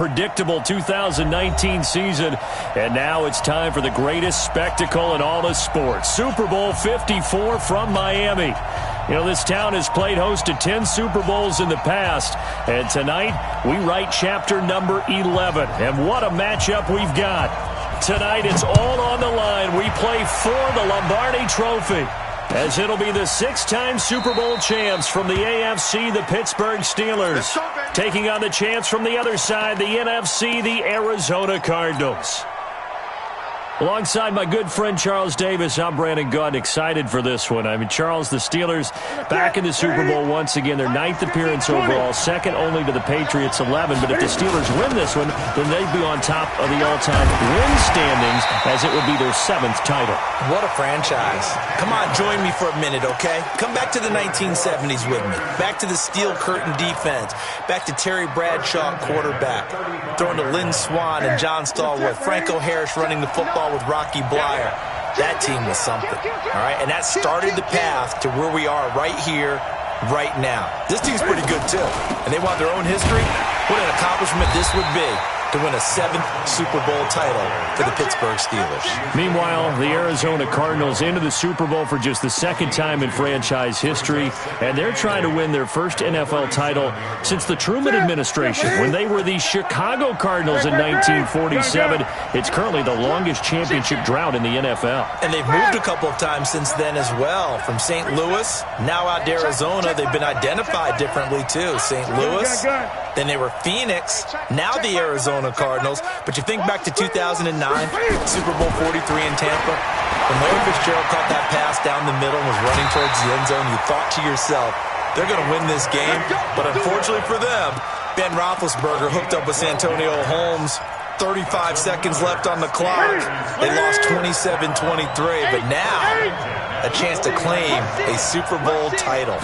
Predictable 2019 season, and now it's time for the greatest spectacle in all of sports. Super Bowl 54 from Miami. You know, this town has played host to 10 Super Bowls in the past, and tonight we write chapter number 11. And what a matchup we've got. Tonight it's all on the line. We play for the Lombardi Trophy, as it'll be the 6-time Super Bowl champs from the AFC, the Pittsburgh Steelers, taking on the champs from the other side, the NFC, the Arizona Cardinals. Alongside my good friend Charles Davis, I'm Brandon Gunn, excited for this one. I mean, Charles, the Steelers back in the Super Bowl once again. Their 9th appearance overall, second only to the Patriots' 11. But if the Steelers win this one, then they'd be on top of the all-time win standings, as it would be their 7th title. What a franchise. Come on, join me for a minute, okay? Come back to the 1970s with me. Back to the steel curtain defense. Back to Terry Bradshaw, quarterback. Throwing to Lynn Swann and John Stallworth. Franco Harris running the football with Rocky Blyer. That team was something, all right? And that started the path to where we are right here, right now. This team's pretty good, too. And they want their own history. What an accomplishment this would be to win a 7th Super Bowl title for the Pittsburgh Steelers. Meanwhile, the Arizona Cardinals into the Super Bowl for just the 2nd time in franchise history, and they're trying to win their first NFL title since the Truman administration, when they were the Chicago Cardinals in 1947. It's currently the longest championship drought in the NFL. And they've moved a couple of times since then as well. From St. Louis, now out to Arizona. They've been identified differently, too. St. Louis, then they were Phoenix, now the Arizona Cardinals. But you think back to 2009, Super Bowl 43 in Tampa, when Larry Fitzgerald caught that pass down the middle and was running towards the end zone, you thought to yourself, they're going to win this game. But unfortunately for them, Ben Roethlisberger hooked up with Santonio Holmes. 35 seconds left on the clock. They lost 27-23, but now a chance to claim a Super Bowl title.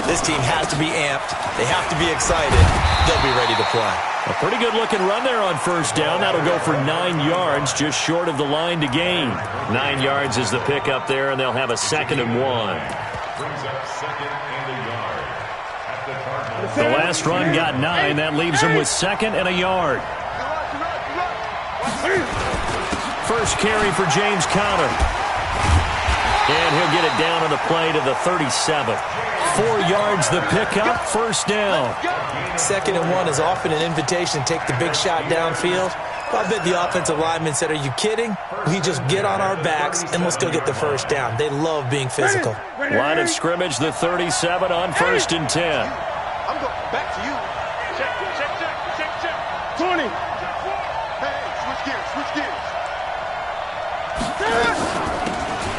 This team has to be amped. They have to be excited. They'll be ready to play. A pretty good-looking run there on first down. That'll go for 9 yards, just short of the line to gain. 9 yards is the pickup there, and they'll have a 2nd and 1. The last run got 9. That leaves them with 2nd and a yard. First carry for James Conner. And he'll get it down on the play to the 37. 4 yards the pickup, first down. 2nd and 1 is often an invitation to take the big shot downfield. I bet the offensive lineman said, are you kidding? We just get on our backs and let's go get the first down. They love being physical. Line of scrimmage, the 37 on 1st and 10. I'm going back to you. Check. 20. Hey, switch gears.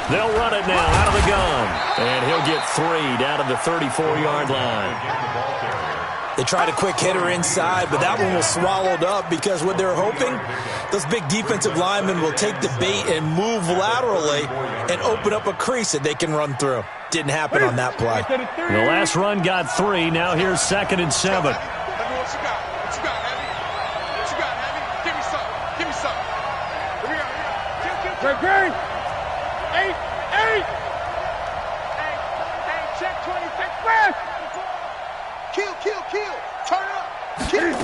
They'll run it now out of the gun. And he'll get 3 down to the 34-yard line. They tried a quick hitter inside, but that one was swallowed up because what they're hoping, those big defensive linemen will take the bait and move laterally and open up a crease that they can run through. Didn't happen on that play. The last run got 3. Now here's 2nd and 7. What you got, Abby? What you got, Abby? Give me something. Here we go. Great. 8. Hey, check 20. Check fast. Kill. Turn it up. Kill.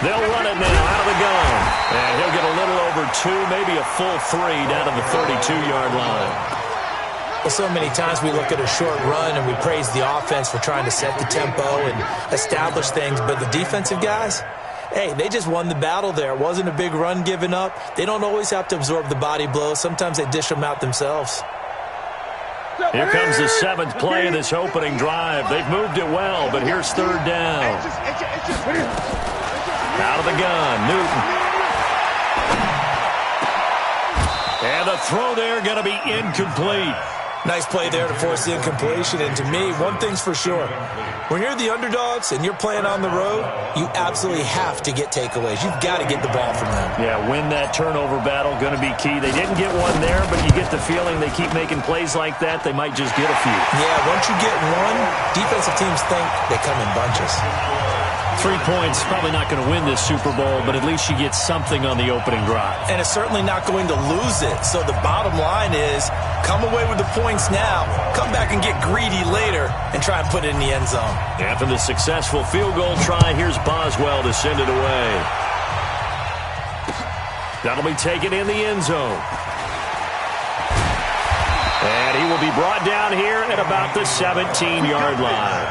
They'll run it now out of the gun. And he'll get a little over 2, maybe a full 3 down to the 32-yard line. Well, so many times we look at a short run and we praise the offense for trying to set the tempo and establish things, but the defensive guys, hey, they just won the battle there. It wasn't a big run given up. They don't always have to absorb the body blows. Sometimes they dish them out themselves. Here comes the 7th play of this opening drive. They've moved it well, but here's 3rd down. Out of the gun, Newton. And the throw there going to be incomplete. Nice play there to force the incompletion. And to me, one thing's for sure. When you're the underdogs and you're playing on the road, you absolutely have to get takeaways. You've got to get the ball from them. Yeah, win that turnover battle, going to be key. They didn't get one there, but you get the feeling they keep making plays like that, they might just get a few. Yeah, once you get one, defensive teams think they come in bunches. 3 points, probably not going to win this Super Bowl, but at least you get something on the opening drive. And it's certainly not going to lose it. So the bottom line is Come away with the points now. Come back and get greedy later and try and put it in the end zone. After the successful field goal try, here's Boswell to send it away. That'll be taken in the end zone. And he will be brought down here at about the 17-yard line.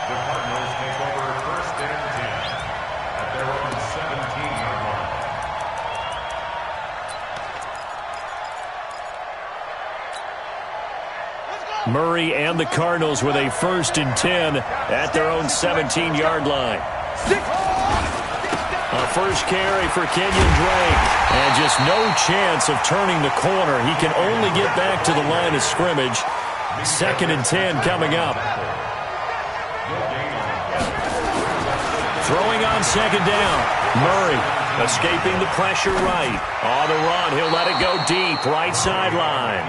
The Cardinals take over 1st and 10 at their own 17-yard line. Murray and the Cardinals with a 1st and 10 at their own 17-yard line. A first carry for Kenyon Drake. And just no chance of turning the corner. He can only get back to the line of scrimmage. 2nd and 10 coming up. Throwing on 2nd down. Murray escaping the pressure right. On the run, he'll let it go deep. Right sideline.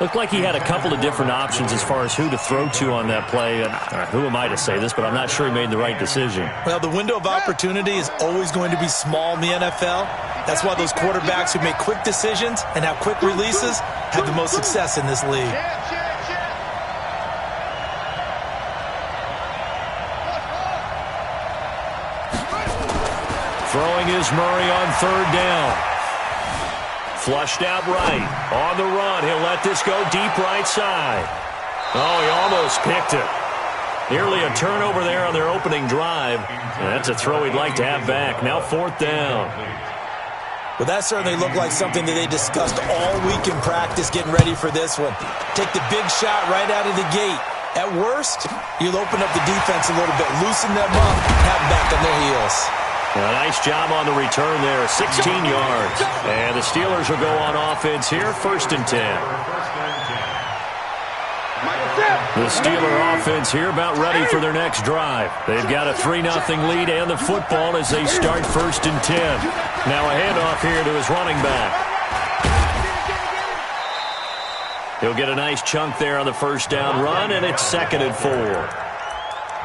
Looked like he had a couple of different options as far as who to throw to on that play. And who am I to say this, but I'm not sure he made the right decision. Well, the window of opportunity is always going to be small in the NFL. That's why those quarterbacks who make quick decisions and have quick releases have the most success in this league. Throwing is Murray on 3rd down. Flushed out right. On the run. He'll let this go deep right side. Oh, he almost picked it. Nearly a turnover there on their opening drive. And that's a throw he'd like to have back. Now 4th down. Well, that certainly looked like something that they discussed all week in practice getting ready for this one. Take the big shot right out of the gate. At worst, you'll open up the defense a little bit, loosen them up, have them back on their heels. A nice job on the return there, 16 yards. And the Steelers will go on offense here, 1st and 10. The Steeler offense here about ready for their next drive. They've got a 3-0 lead and the football as they start 1st and 10. Now a handoff here to his running back. He'll get a nice chunk there on the 1st down run, and it's 2nd and 4.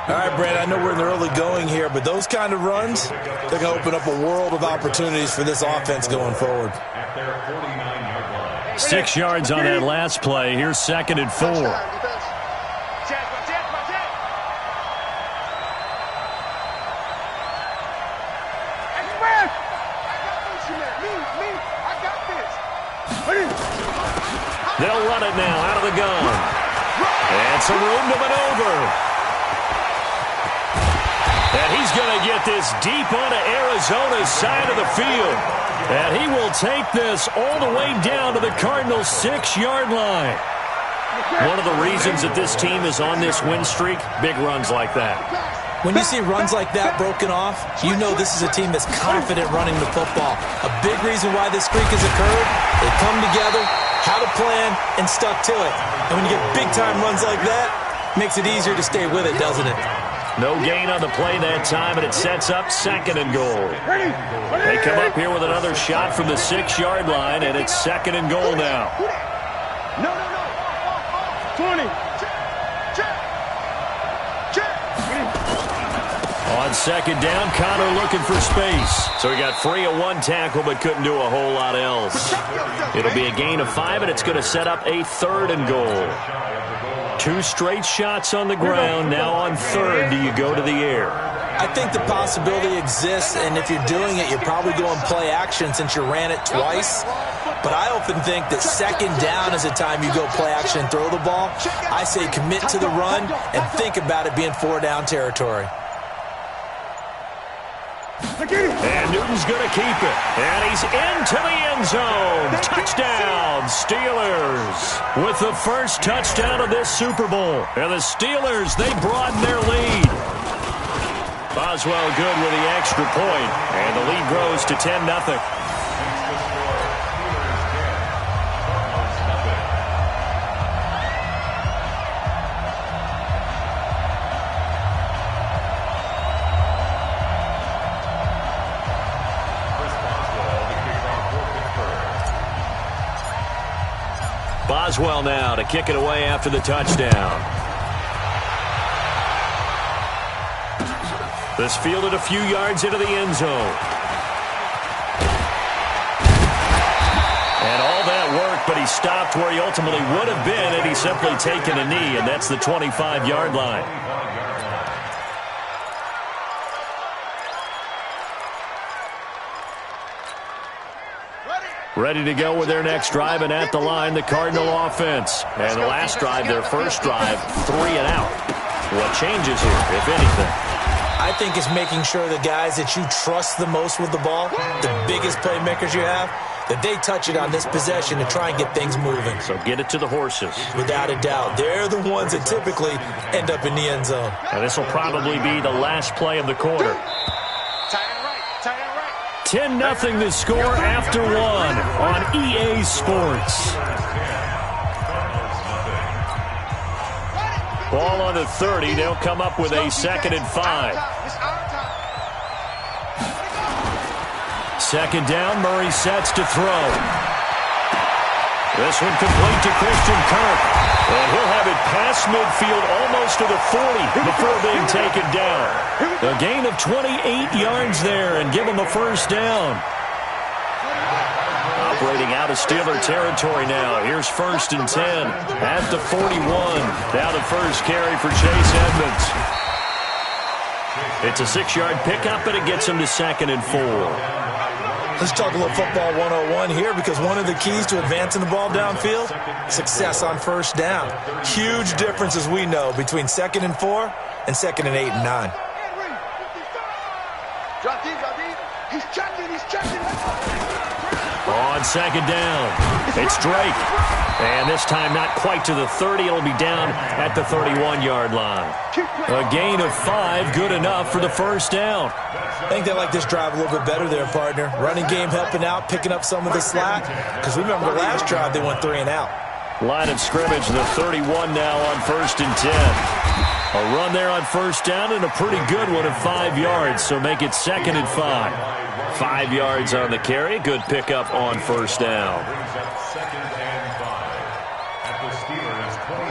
All right, Brad, I know we're in the early going here, but those kind of runs, they're going to open up a world of opportunities for this offense going forward. 6 yards on that last play. Here's 2nd and 4. They'll run it now out of the gun. And some room to maneuver. And he's going to get this deep onto Arizona's side of the field. And he will take this all the way down to the Cardinals' 6-yard line. One of the reasons that this team is on this win streak, big runs like that. When you see runs like that broken off, you know this is a team that's confident running the football. A big reason why this streak has occurred, they come together, had a plan, and stuck to it. And when you get big-time runs like that, it makes it easier to stay with it, doesn't it? No gain on the play that time, and it sets up 2nd and goal. They come up here with another shot from the 6-yard line, and it's 2nd and goal now. 20. On 2nd down, Connor looking for space. So he got free of one tackle, but couldn't do a whole lot else. It'll be a gain of 5, and it's going to set up a 3rd and goal. 2 straight shots on the ground. Now on 3rd, do you go to the air? I think the possibility exists, and if you're doing it, you're probably going play action since you ran it twice. But I often think that 2nd down is the time you go play action and throw the ball. I say commit to the run and think about it being 4-down territory. And Newton's going to keep it. And he's into the end zone. Touchdown, Steelers. With the first touchdown of this Super Bowl. And the Steelers, they broaden their lead. Boswell good with the extra point. And the lead grows to 10-0. Boswell now to kick it away after the touchdown. This fielded a few yards into the end zone. And all that work, but he stopped where he ultimately would have been had he simply taken a knee, and that's the 25-yard line. Ready to go with their next drive, and at the line, the Cardinal offense. And the last drive, their first drive, 3 and out. What changes here, if anything? I think it's making sure the guys that you trust the most with the ball, the biggest playmakers you have, that they touch it on this possession to try and get things moving. So get it to the horses. Without a doubt. They're the ones that typically end up in the end zone. And this will probably be the last play of the quarter. 10-0 the score after 1 on EA Sports. Ball on the 30. They'll come up with a 2nd and 5. 2nd down. Murray sets to throw. This one complete to Christian Kirk. And he'll have it past midfield almost to the 40 before being taken down. A gain of 28 yards there and give him a first down. Operating out of Steeler territory now. Here's 1st and 10 at the 41. Now the first carry for Chase Edmonds. It's a 6-yard pickup, and it gets him to 2nd and 4. Let's talk a little football 101 here, because one of the keys to advancing the ball downfield, success on first down. Huge difference, as we know, between 2nd and 4 and 2nd and 8 and 9. He's checking. On 2nd down, it's Drake. And this time not quite to the 30. It'll be down at the 31-yard line. A gain of 5, good enough for the first down. I think they like this drive a little bit better there, partner. Running game helping out, picking up some of the slack. Because remember, the last drive they went 3 and out. Line of scrimmage, the 31 now on 1st and 10. A run there on first down and a pretty good one of 5 yards, so make it 2nd and 5. 5 yards on the carry, good pickup on first down.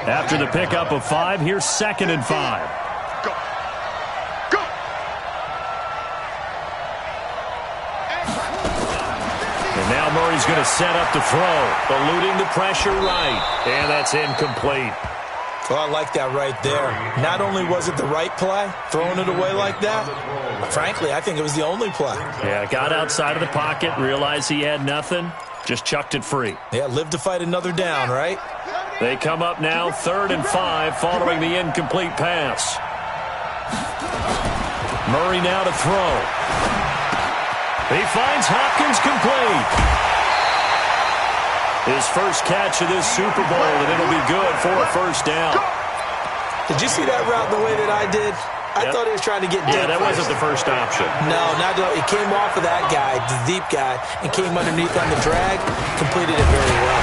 After the pickup of 5, here's 2nd and 5. And now Murray's going to set up the throw, eluding the pressure right, and that's incomplete. Well, I like that right there. Not only was it the right play, throwing it away like that, but frankly, I think it was the only play. Yeah, got outside of the pocket, realized he had nothing, just chucked it free. Yeah, live to fight another down, right? They come up now 3rd and 5 following the incomplete pass. Murray now to throw. He finds Hopkins complete. His first catch of this Super Bowl, and it'll be good for a first down. Did you see that route the way that I did? I thought he was trying to get deep. Yeah, that wasn't the first option. No, not at all. It came off of that guy, the deep guy, and came underneath on the drag, completed it very well.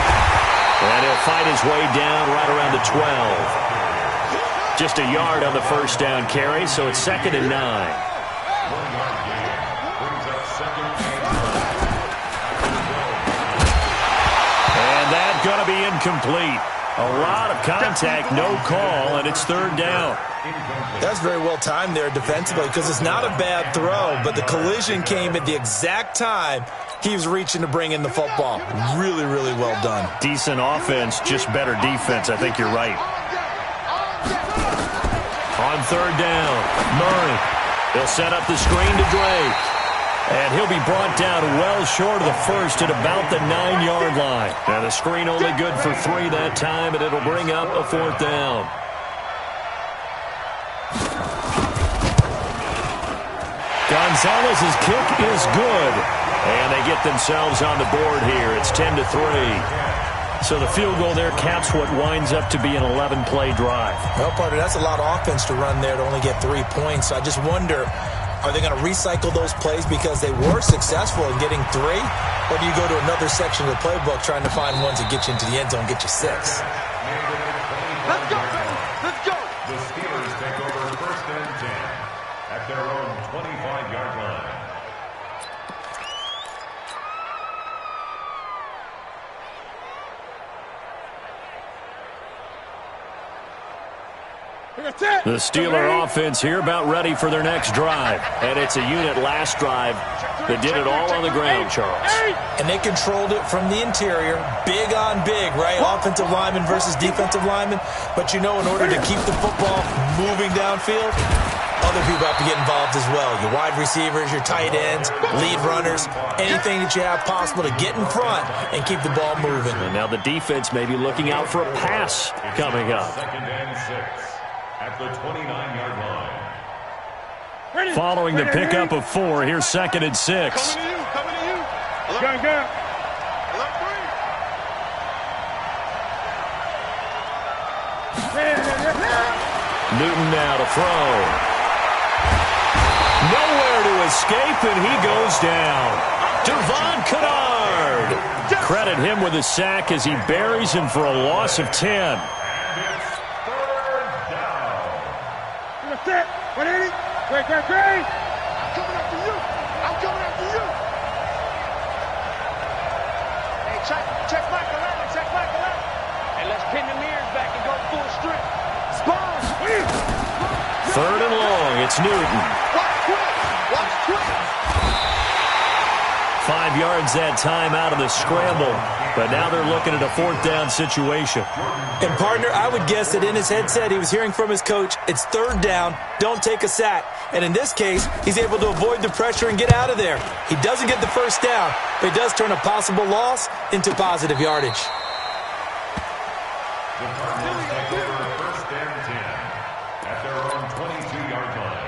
And he'll fight his way down right around the 12. Just a yard on the first down carry, so it's 2nd and 9. Going to be incomplete. A lot of contact, no call, and it's 3rd down. That's very well timed there defensively, because it's not a bad throw, but the collision came at the exact time he was reaching to bring in the football. Really, really well done. Decent offense, just better defense. I think you're right. On 3rd down, Murray. He'll set up the screen to Drake. And he'll be brought down well short of the first at about the 9-yard line. And the screen only good for 3 that time, and it'll bring up a 4th down. Gonzalez's kick is good. And they get themselves on the board here. It's 10-3. So the field goal there caps what winds up to be an 11-play drive. Well, partner, that's a lot of offense to run there to only get 3 points. So I just wonder, are they going to recycle those plays because they were successful in getting 3? Or do you go to another section of the playbook trying to find ones that get you into the end zone, get you 6? Let's go, baby. Let's go. The Steelers take over 1st and 10 at their own 25-yard line. The Steeler offense here about ready for their next drive. And it's a unit last drive that did it all on the ground, Charles. And they controlled it from the interior, big on big, right? Offensive lineman versus defensive lineman. But you know, in order to keep the football moving downfield, other people have to get involved as well. Your wide receivers, your tight ends, lead runners, anything that you have possible to get in front and keep the ball moving. And now the defense may be looking out for a pass coming up. 2nd and 6 at the 29-yard line. Following the pickup of 4, here's 2nd and 6. Coming to you, coming to you. Gun. Newton now to throw. Nowhere to escape, and he goes down. Devon Kennard. Credit him with a sack as he buries him for a loss of 10. And it's 3rd down. Great. I'm coming after you. Hey, check Michael out. And let's pin the mirrors back and go full strip. Spawn. 3rd and long. It's Newton. Watch quick. 5 yards that time out of the scramble. But now they're looking at a 4th down situation. And, partner, I would guess that in his headset he was hearing from his coach, it's 3rd down, don't take a sack. And in this case, he's able to avoid the pressure and get out of there. He doesn't get the 1st down, but he does turn a possible loss into positive yardage. The Cardinals take over 1st and 10 at their own 22-yard line.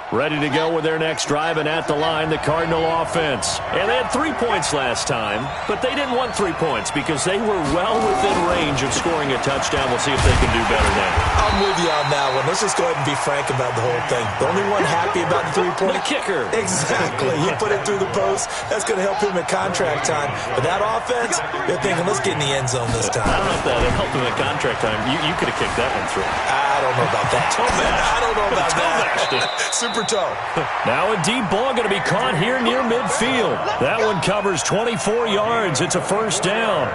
Ready to go with their next drive, and at the line, the Cardinal offense. And they had 3 points last time, but they didn't want 3 points because they were well within range of scoring a touchdown. We'll see if they can do better now. I'm with you on that one. Let's just go ahead and be frank about the whole thing. The only one happy about the 3-point. The kicker. Exactly. He put it through the post. That's going to help him at contract time. But that offense, they're thinking, let's get in the end zone this time. I don't know if that helped him at contract time. You could have kicked that one through. I don't know about that. I don't know about Toe-mashed that. Super toe. Now a deep ball going to be caught here near midfield. That one covers 24 yards. It's a 1st down.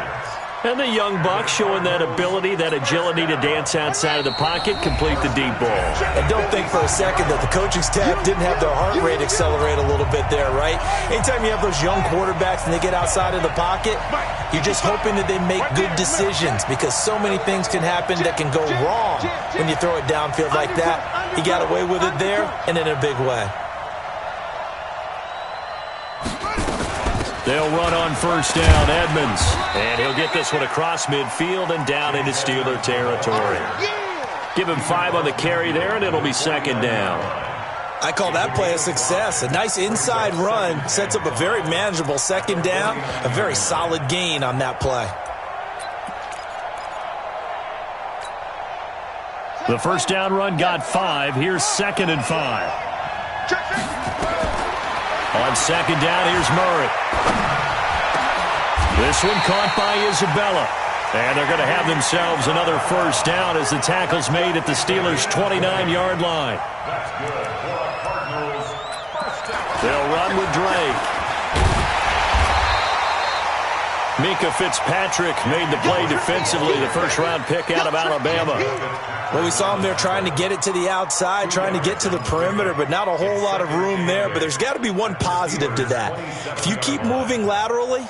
And the young buck showing that ability, that agility to dance outside of the pocket, complete the deep ball. And don't think for a second that the coaching staff didn't have their heart rate accelerate a little bit there, right? Anytime you have those young quarterbacks and they get outside of the pocket, you're just hoping that they make good decisions because so many things can happen that can go wrong when you throw it downfield like that. He got away with it there and in a big way. They'll run on 1st down, Edmonds. And he'll get this one across midfield and down into Steeler territory. Give him 5 on the carry there, and it'll be 2nd down. I call that play a success. A nice inside run sets up a very manageable 2nd down. A very solid gain on that play. The 1st down run got 5. Here's 2nd and 5. On 2nd down, here's Murray. This one caught by Isabella. And they're going to have themselves another 1st down as the tackle's made at the Steelers' 29-yard line. That's good for the Cardinals. 1st down. They'll run with Drake. Mika Fitzpatrick made the play defensively, the 1st-round pick out of Alabama. Well, we saw him there trying to get it to the outside, trying to get to the perimeter, but not a whole lot of room there. But there's got to be one positive to that. If you keep moving laterally,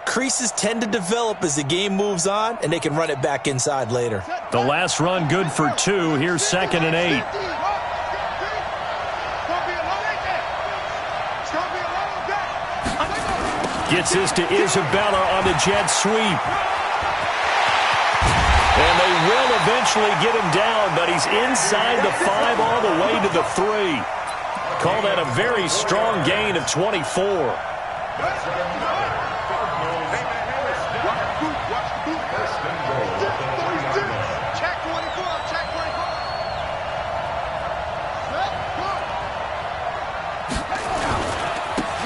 creases tend to develop as the game moves on, and they can run it back inside later. The last run good for 2. Here's 2nd and 8. Gets this to Isabella on the jet sweep. And they will eventually get him down, but he's inside the 5 all the way to the 3. Call that a very strong gain of 24.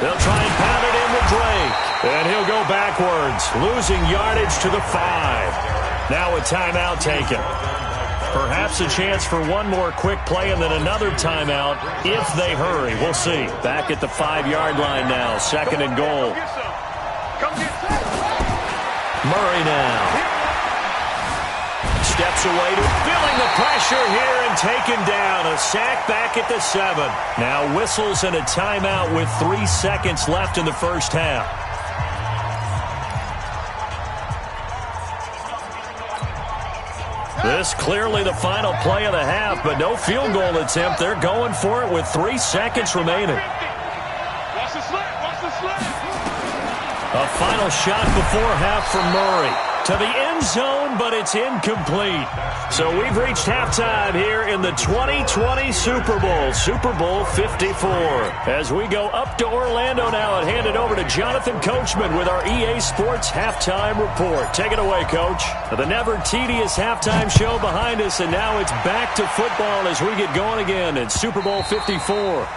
They'll try and pound it in with Drake. And he'll go backwards, losing yardage to the 5. Now a timeout taken. Perhaps a chance for one more quick play and then another timeout if they hurry. We'll see. Back at the 5-yard line now. 2nd and goal. Murray now. gets away to feeling the pressure here and taken down. A sack back at the 7. Now whistles and a timeout with 3 seconds left in the first half. This clearly the final play of the half, but no field goal attempt. They're going for it with 3 seconds remaining. Watch the slant. Watch the slant. A final shot before half from Murray. To the end zone, but it's incomplete. So we've reached halftime here in the 2020 Super Bowl, Super Bowl 54. As we go up to Orlando now and hand it over to Jonathan Coachman with our EA Sports Halftime Report. Take it away, Coach. The never-tedious halftime show behind us, and now it's back to football as we get going again in Super Bowl 54.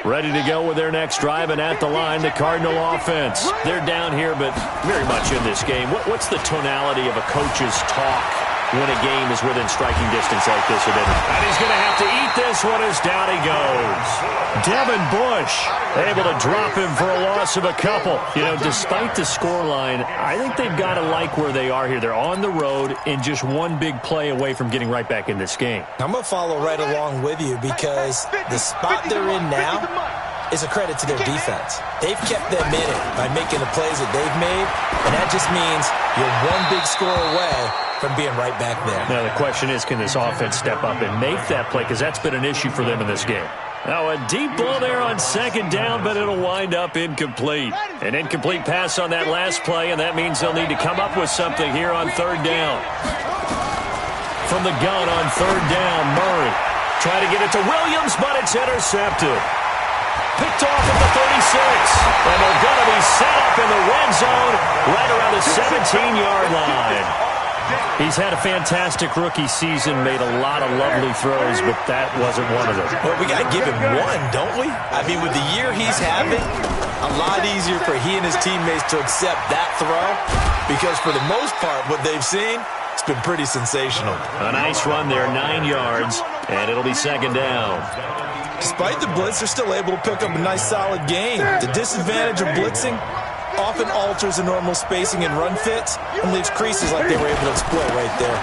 Ready to go with their next drive, and at the line, the Cardinal offense. They're down here, but very much in this game. What's the tonality of a coach's talk when a game is within striking distance like this? And he's going to have to eat this one as down he goes. Devin Bush able to drop him for a loss of a couple. You know, despite the scoreline, I think they've got to like where they are here. They're on the road and just one big play away from getting right back in this game. I'm going to follow right along with you because the spot they're in now is a credit to their defense. They've kept them in it by making the plays that they've made, and that just means you're one big score away from being right back there. Now the question is, can this offense step up and make that play? Because that's been an issue for them in this game. Now a deep ball there on second down, but it'll wind up incomplete. An incomplete pass on that last play, and that means they'll need to come up with something here on third down. From the gun on third down, Murray. Try to get it to Williams, but it's intercepted. Picked off at the 36. And they're going to be set up in the red zone right around the 17-yard line. He's had a fantastic rookie season, made a lot of lovely throws, but that wasn't one of them. Well, we got to give him one, don't we? I mean, with the year he's having, a lot easier for he and his teammates to accept that throw because for the most part, what they've seen, it's been pretty sensational. A nice run there, 9 yards, and it'll be second down. Despite the blitz, they're still able to pick up a nice, solid gain. The disadvantage of blitzing often alters the normal spacing and run fits and leaves creases like they were able to exploit right there.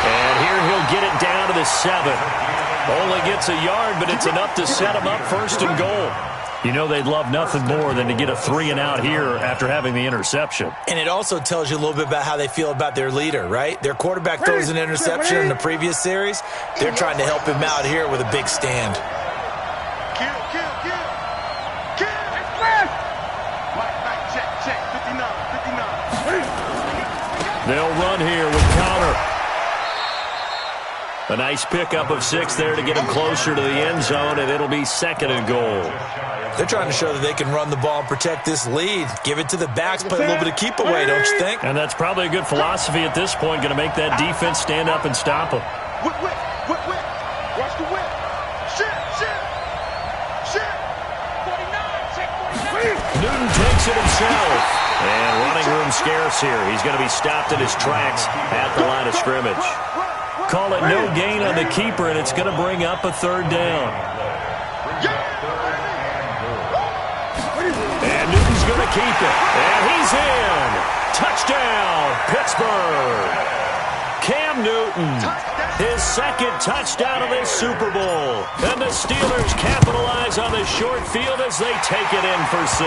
And here he'll get it down to the 7. Only gets a yard, but it's enough to set him up first and goal. You know they'd love nothing more than to get a 3-and-out here after having the interception. And it also tells you a little bit about how they feel about their leader, right? Their quarterback throws an interception in the previous series. They're trying to help him out here with a big stand. Kill. Express. Right, check. 59. They'll run here with Connor. A nice pickup of 6 there to get him closer to the end zone, and it'll be second and goal. They're trying to show that they can run the ball and protect this lead. Give it to the backs, play a little bit of keep away, don't you think? And that's probably a good philosophy at this point, going to make that defense stand up and stop them. Whip. Watch the whip. Shit. 49, check 49. Newton takes it himself. And running room scarce here. He's going to be stopped in his tracks at the line of scrimmage. Call it no gain on the keeper, and it's going to bring up a third down. And Newton's going to keep it. And he's in. Touchdown, Pittsburgh. Cam Newton, his second touchdown of this Super Bowl. And the Steelers capitalize on the short field as they take it in for 6.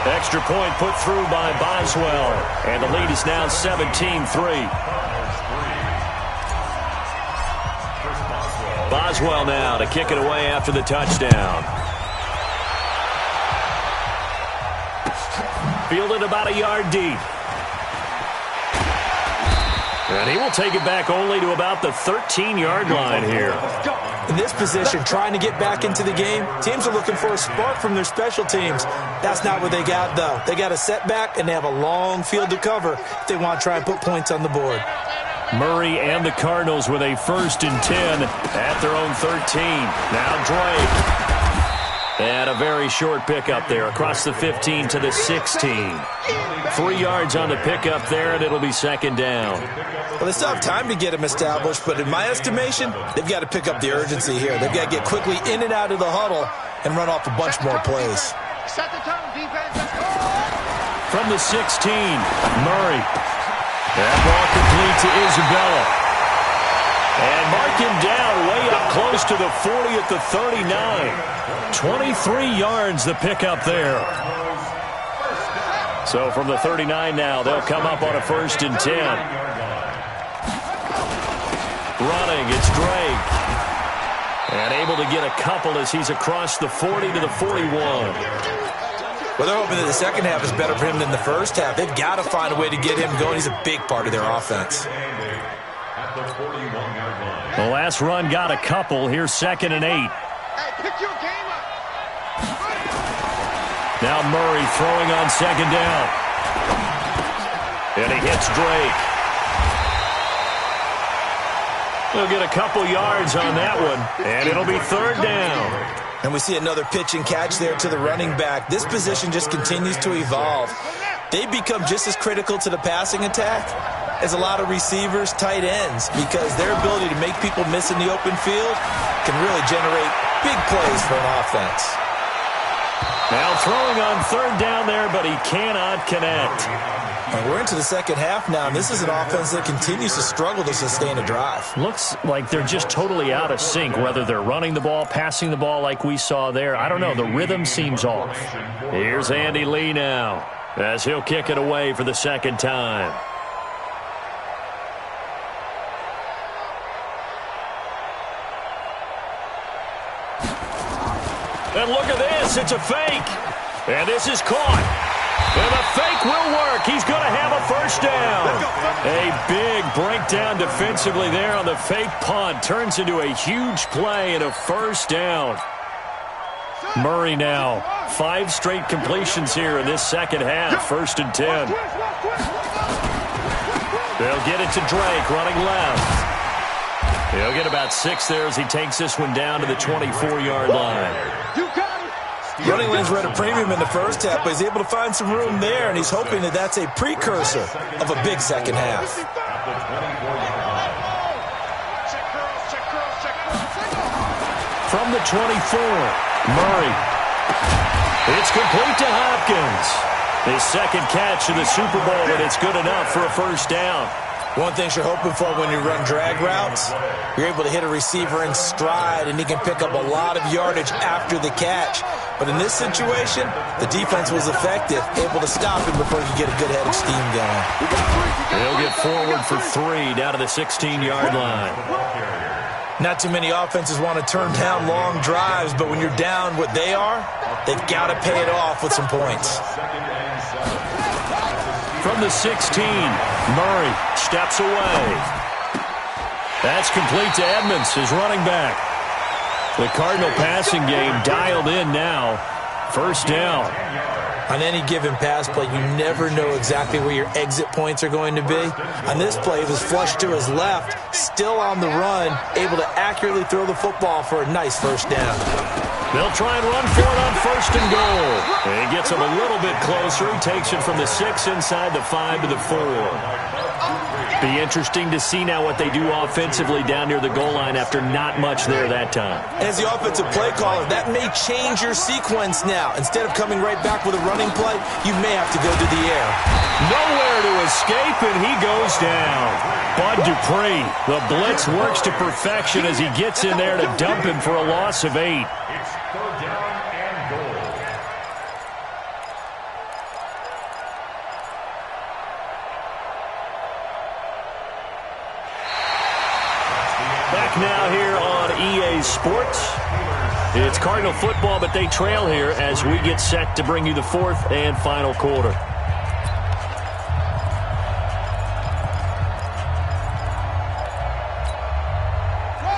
Extra point put through by Boswell. And the lead is now 17-3. Boswell now to kick it away after the touchdown. Fielded about a yard deep. And he will take it back only to about the 13-yard line here. In this position, trying to get back into the game, teams are looking for a spark from their special teams. That's not what they got, though. They got a setback, and they have a long field to cover if they want to try and put points on the board. Murray and the Cardinals with a 1st and 10 at their own 13. Now Drake. And a very short pickup there across the 15 to the 16. 3 yards on the pickup there, and it'll be second down. Well, they still have time to get him established, but in my estimation, they've got to pick up the urgency here. They've got to get quickly in and out of the huddle and run off a bunch more plays. Set the tone, defense. From the 16, Murray. That ball complete to Isabella. And mark him down way up close to the 40 at the 39. 23 yards the pickup there. So from the 39 now, they'll come up on a 1st and 10. Running, it's Drake. And able to get a couple as he's across the 40 to the 41. Well, they're hoping that the second half is better for him than the first half. They've got to find a way to get him going. He's a big part of their offense. The last run got a couple. Here's 2nd and 8. Hey, pick your game up. Now Murray throwing on 2nd down. And he hits Drake. He'll get a couple yards on that one, and it'll be 3rd down. And we see another pitch and catch there to the running back. This position just continues to evolve. They become just as critical to the passing attack as a lot of receivers, tight ends, because their ability to make people miss in the open field can really generate big plays for an offense. Now throwing on 3rd down there, but he cannot connect. And we're into the second half now, and this is an offense that continues to struggle to sustain a drive. Looks like they're just totally out of sync, whether they're running the ball, passing the ball like we saw there. I don't know. The rhythm seems off. Here's Andy Lee now as he'll kick it away for the 2nd time. And look at this. It's a fake. And this is caught. And the fake will work. He's going to have a 1st down. A big breakdown defensively there on the fake punt. Turns into a huge play and a 1st down. Murray now. 5 straight completions here in this second half. 1st and 10. They'll get it to Drake running left. He'll get about 6 there as he takes this one down to the 24-yard line. Running lanes were at a premium in the first half, but he's able to find some room there, and he's hoping that that's a precursor of a big second half. From the 24, Murray. It's complete to Hopkins. His 2nd catch in the Super Bowl, and it's good enough for a 1st down. One thing you're hoping for when you run drag routes, you're able to hit a receiver in stride, and he can pick up a lot of yardage after the catch. But in this situation, the defense was effective, able to stop him before he could get a good head of steam going. He'll get forward for 3 down to the 16-yard line. Not too many offenses want to turn down long drives, but when you're down what they are, they've got to pay it off with some points. From the 16, Murray steps away. That's complete to Edmonds, his running back. The Cardinal passing game dialed in now. 1st down. On any given pass play, you never know exactly where your exit points are going to be. On this play, it was flushed to his left, still on the run, able to accurately throw the football for a nice 1st down. They'll try and run for it on 1st and goal. And he gets him a little bit closer. He takes it from the 6 inside the 5 to the 4. Be interesting to see now what they do offensively down near the goal line after not much there that time. As the offensive play caller, that may change your sequence now. Instead of coming right back with a running play, you may have to go to the air. Nowhere to escape, and he goes down. Bud Dupree, the blitz works to perfection as he gets in there to dump him for a loss of 8. It's 3rd down and goal. Back now here on EA Sports. It's Cardinal football, but they trail here as we get set to bring you the 4th and final quarter.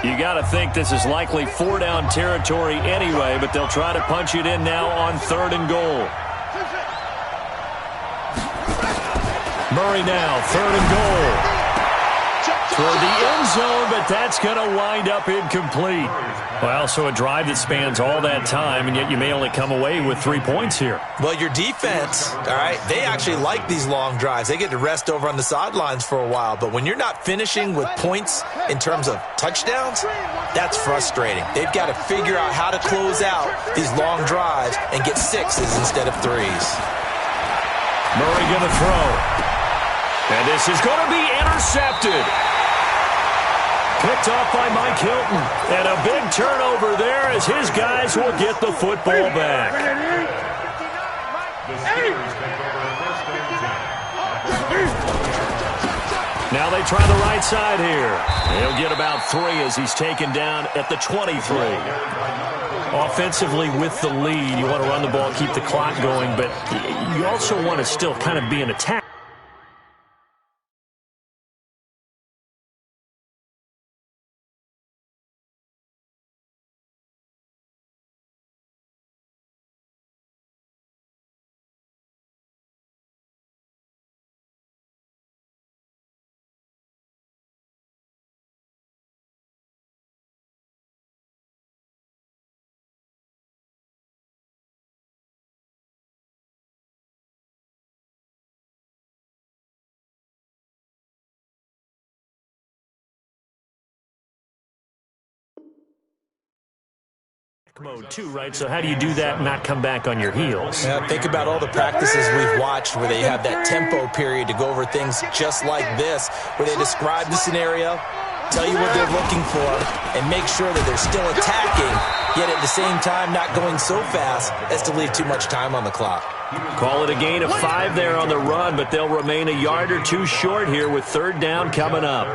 You got to think this is likely 4-down territory anyway, but they'll try to punch it in now on 3rd and goal. Murray now, 3rd and goal. toward the end zone, but that's going to wind up incomplete. Well, so a drive that spans all that time, and yet you may only come away with 3 points here. Well, your defense, all right, they actually like these long drives. They get to rest over on the sidelines for a while, but when you're not finishing with points in terms of touchdowns, that's frustrating. They've got to figure out how to close out these long drives and get 6s instead of 3s. Murray going to throw. And this is going to be intercepted. Picked off by Mike Hilton. And a big turnover there as his guys will get the football back. Now they try the right side here. He'll get about 3 as he's taken down at the 23. Offensively with the lead, you want to run the ball, keep the clock going, but you also want to still kind of be an attack. Mode too, right? So how do you do that and not come back on your heels? Yeah, think about all the practices we've watched where they have that tempo period to go over things just like this, where they describe the scenario, tell you what they're looking for, and make sure that they're still attacking, yet at the same time not going so fast as to leave too much time on the clock. Call it a gain of 5 there on the run, but they'll remain a yard or 2 short here with 3rd down coming up.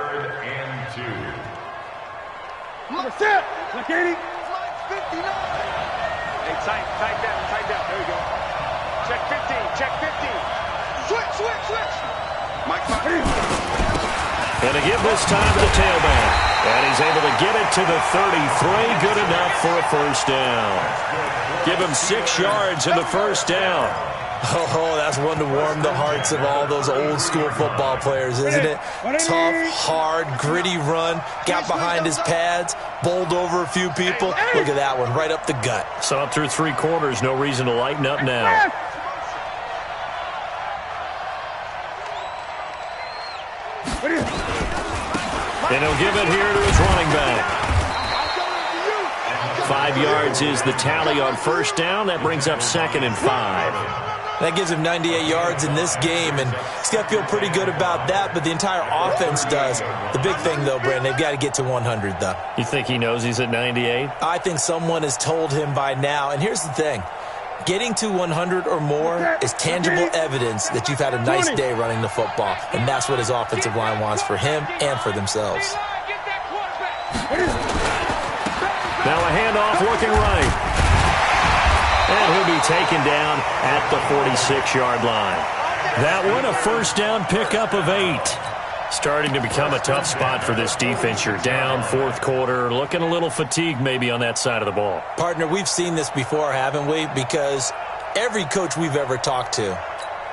Hey, tight down. There we go. Check 15. Switch. Mike. And to give this time to the tailback. And he's able to get it to the 33. Good enough for a 1st down. Give him 6 yards in the 1st down. Oh, that's one to warm the hearts of all those old school football players, isn't it? Tough, hard, gritty run, got behind his pads, bowled over a few people. Look at that one, right up the gut. So up through 3 quarters, no reason to lighten up now. And he'll give it here to his running back. 5 yards is the tally on 1st down. That brings up 2nd and 5. That gives him 98 yards in this game, and he's got to feel pretty good about that, but the entire offense does. The big thing, though, Brandon, they've got to get to 100, though. You think he knows he's at 98? I think someone has told him by now, and here's the thing. Getting to 100 or more is tangible evidence that you've had a nice day running the football, and that's what his offensive line wants for him and for themselves. Now a handoff looking right. And he'll be taken down at the 46-yard line. That one, a 1st down pickup of 8. Starting to become a tough spot for this defense. You're down 4th quarter, looking a little fatigued maybe on that side of the ball. Partner, we've seen this before, haven't we? Because every coach we've ever talked to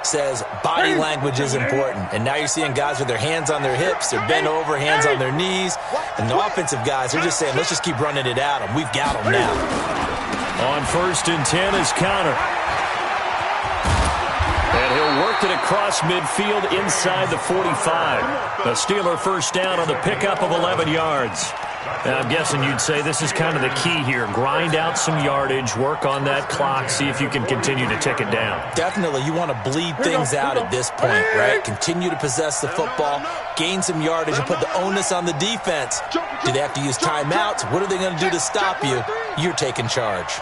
says body language is important. And now you're seeing guys with their hands on their hips, they're bent over, hands on their knees. And the offensive guys, they're just saying, let's just keep running it at them. We've got them now. On 1st and 10 is Connor. And he'll work it across midfield inside the 45. A Steeler 1st down on the pickup of 11 yards. And I'm guessing you'd say this is kind of the key here. Grind out some yardage, work on that clock, see if you can continue to tick it down. Definitely. You want to bleed things out at this point, right? Continue to possess the football, gain some yardage, and put the onus on the defense. Do they have to use timeouts? What are they going to do to stop you? You're taking charge.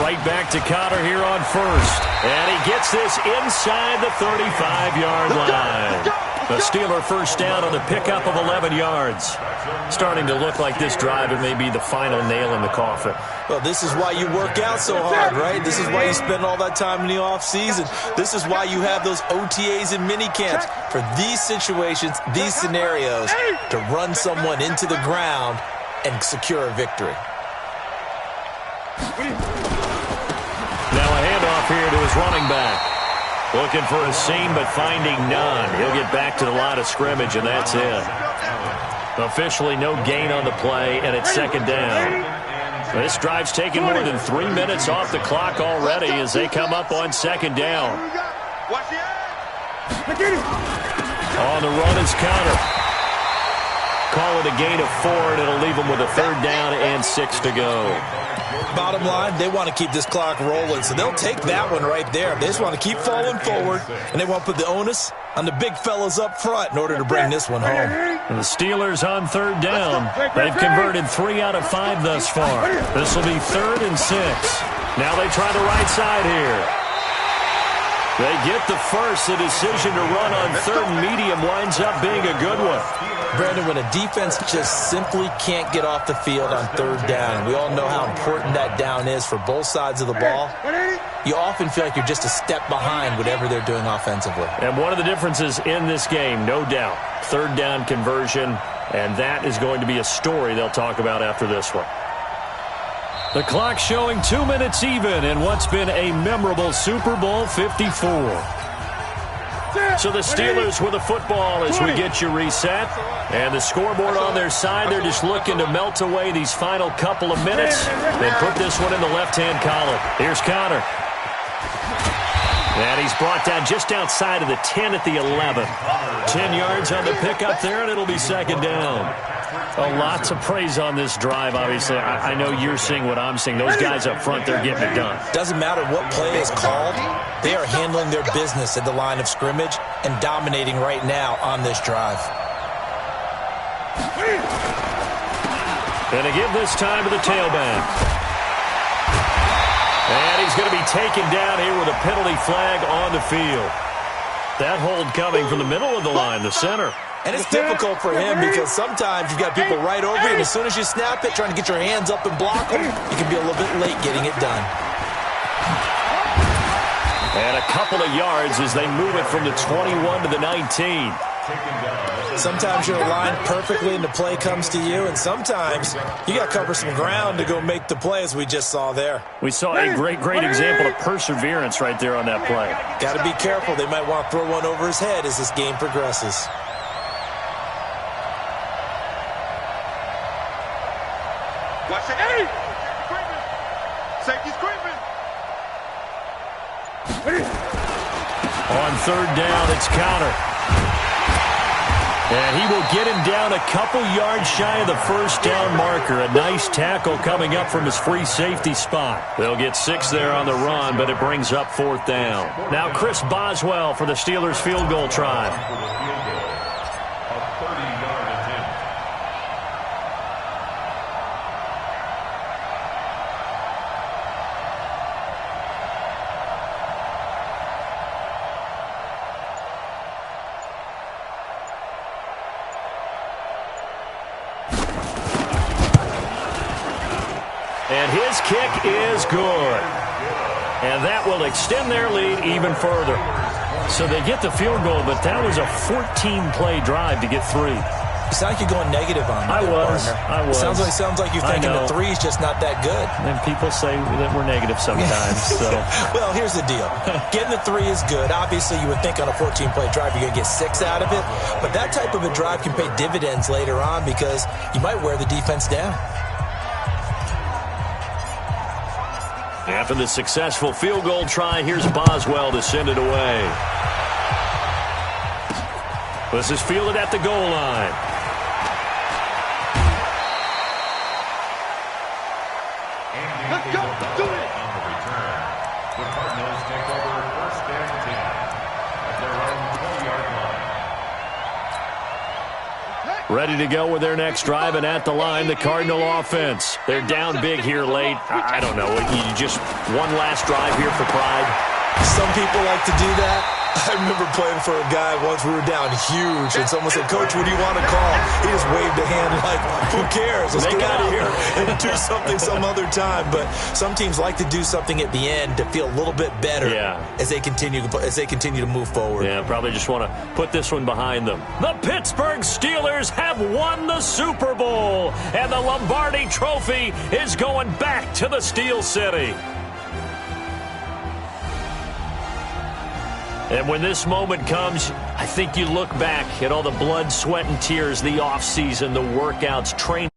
Right back to Connor here on 1st. And he gets this inside the 35-yard line. The Steeler 1st down on the pickup of 11 yards. Starting to look like this drive, it may be the final nail in the coffin. Well, this is why you work out so hard, right? This is why you spend all that time in the offseason. This is why you have those OTAs and mini camps for these situations, these scenarios, to run someone into the ground and secure a victory. Now a handoff here to his running back. Looking for a seam, but finding none. He'll get back to the line of scrimmage, and that's it. Officially no gain on the play, and it's second down. This drive's taken more than 3 minutes off the clock already as they come up on second down. On the run is Connor. Call it a gain of 4, and it'll leave them with a third down and 6 to go. Bottom line, they want to keep this clock rolling, so they'll take that one right there. They just want to keep falling forward, and they want to put the onus on the big fellas up front in order to bring this one home. And the Steelers on third down. They've converted 3 out of 5 thus far. This will be 3rd and 6. Now they try the right side here. They get the first. The decision to run on 3rd and medium winds up being a good one. Brandon, when a defense just simply can't get off the field on 3rd down, we all know how important that down is for both sides of the ball, you often feel like you're just a step behind whatever they're doing offensively. And one of the differences in this game, no doubt, 3rd down conversion, and that is going to be a story they'll talk about after this one. The clock showing 2 minutes even in what's been a memorable Super Bowl 54. So the Steelers with the football as we get you reset. And the scoreboard on their side, they're just looking to melt away these final couple of minutes and put this one in the left-hand column. Here's Connor. And he's brought down just outside of the 10 at the 11. 10 yards on the pickup there, and it'll be second down. Lots of praise on this drive, obviously. I know you're seeing what I'm seeing. Those guys up front, they're getting it done. Doesn't matter what play is called. They are handling their business at the line of scrimmage and dominating right now on this drive. And to give this time to the tailback. And he's going to be taken down here with a penalty flag on the field. That hold coming from the middle of the line, the center. And it's difficult for him because sometimes you've got people right over you, and as soon as you snap it, trying to get your hands up and block them, you can be a little bit late getting it done. And a couple of yards as they move it from the 21 to the 19. Sometimes you're aligned perfectly and the play comes to you, and sometimes you got to cover some ground to go make the play, as we just saw there. We saw a great example of perseverance right there on that play. Got to be careful. They might want to throw one over his head as this game progresses. Watch it. Hey! Safety's creeping. On 3rd down, it's Connor. And he will get him down a couple yards shy of the first down marker. A nice tackle coming up from his free safety spot. They'll get 6 there on the run, but it brings up 4th down. Now Chris Boswell for the Steelers field goal try. And his kick is good. And that will extend their lead even further. So they get the field goal, but that was a 14-play drive to get 3. You sound like you're going negative on me. I was. Sounds like you're thinking the 3 is just not that good. And people say that we're negative sometimes. So. Well, here's the deal. Getting the 3 is good. Obviously, you would think on a 14-play drive you're going to get 6 out of it. But that type of a drive can pay dividends later on because you might wear the defense down. After the successful field goal try, here's Boswell to send it away. This is fielded at the goal line. Let's go. Do it. On the return, the Cardinals take over 1st and 10 at their own 20-yard line. Ready to go with their next drive, and at the line, the Cardinal offense. They're down big here late. I don't know. You just one last drive here for pride. Some people like to do that. I remember playing for a guy once. We were down huge, and someone said, "Coach, what do you want to call?" He just waved a hand like, "Who cares? Let's get out of here and do something some other time." But some teams like to do something at the end to feel a little bit better as they continue to move forward. Yeah, probably just want to put this one behind them. The Pittsburgh Steelers have won the Super Bowl, and the Lombardi Trophy is going back to the Steel City. And when this moment comes, I think you look back at all the blood, sweat, and tears, the offseason, the workouts, training.